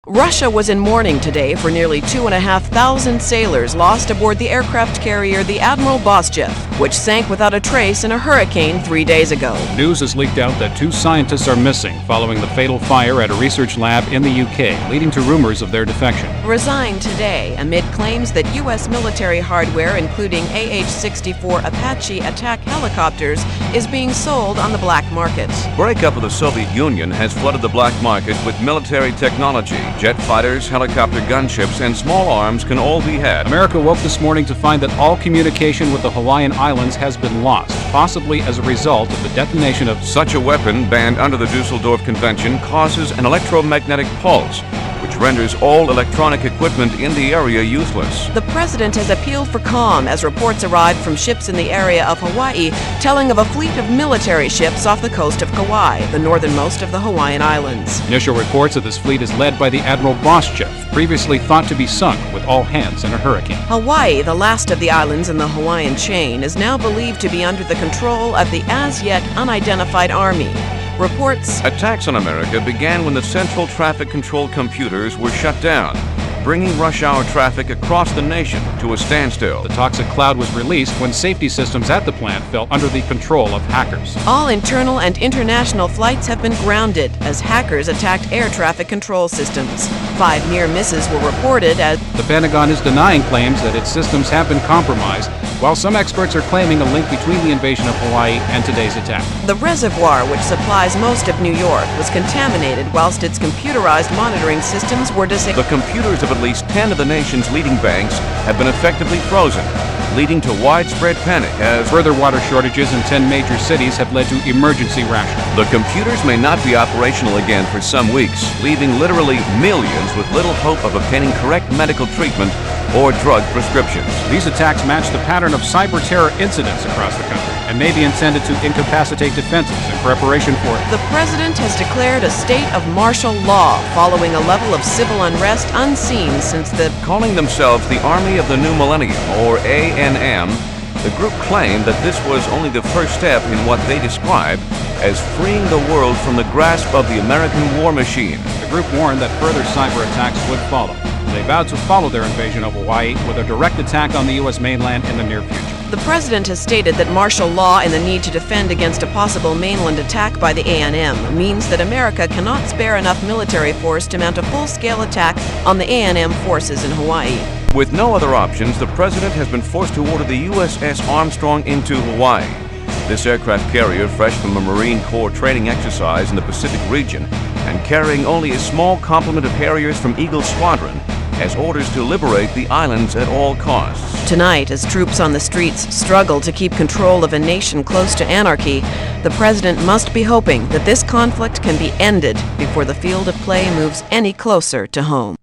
Russia was in mourning today for nearly 2,500 sailors lost aboard the aircraft carrier the Admiral Bostchev, which sank without a trace in a hurricane 3 days ago. News has leaked out that 2 scientists are missing following the fatal fire at a research lab in the UK, leading to rumors of their defection. Resigned today amid claims that U.S. military hardware, including AH-64 Apache attack helicopters, is being sold on the black market. Breakup of the Soviet Union has flooded the black market with military technology. Jet fighters, helicopter gunships, and small arms can all be had. America woke this morning to find that all communication with the Hawaiian Islands has been lost, possibly as a result of the detonation of such a weapon banned under the Dusseldorf Convention causes an electromagnetic pulse, which renders all electronic equipment in the area useless. The president has appealed for calm as reports arrived from ships in the area of Hawaii telling of a fleet of military ships off the coast of Kauai, the northernmost of the Hawaiian Islands. Initial reports of this fleet is led by the Admiral Bostchev, previously thought to be sunk with all hands in a hurricane. Hawaii, the last of the islands in the Hawaiian chain, is now believed to be under the control of the as-yet unidentified army. Reports: attacks on America began when the central traffic control computers were shut down, bringing rush hour traffic across the nation to a standstill. The toxic cloud was released when safety systems at the plant fell under the control of hackers. All internal and international flights have been grounded as hackers attacked air traffic control systems. 5 near misses were reported as the Pentagon is denying claims that its systems have been compromised, while some experts are claiming a link between the invasion of Hawaii and today's attack. The reservoir, which supplies most of New York, was contaminated whilst its computerized monitoring systems were disabled. The computers of at least 10 of the nation's leading banks have been effectively frozen, leading to widespread panic as further water shortages in 10 major cities have led to emergency rationing. The computers may not be operational again for some weeks, leaving literally millions with little hope of obtaining correct medical treatment or drug prescriptions. These attacks match the pattern of cyber terror incidents across the country and may be intended to incapacitate defenses in preparation for it. The president has declared a state of martial law following a level of civil unrest unseen since the calling themselves the Army of the New Millennium, or ANM, the group claimed that this was only the first step in what they described as freeing the world from the grasp of the American war machine. The group warned that further cyber attacks would follow. They vowed to follow their invasion of Hawaii with a direct attack on the U.S. mainland in the near future. The president has stated that martial law and the need to defend against a possible mainland attack by the ANM means that America cannot spare enough military force to mount a full-scale attack on the ANM forces in Hawaii. With no other options, the president has been forced to order the USS Armstrong into Hawaii. This aircraft carrier, fresh from a Marine Corps training exercise in the Pacific region and carrying only a small complement of Harriers from Eagle Squadron, has orders to liberate the islands at all costs. Tonight, as troops on the streets struggle to keep control of a nation close to anarchy, the president must be hoping that this conflict can be ended before the field of play moves any closer to home.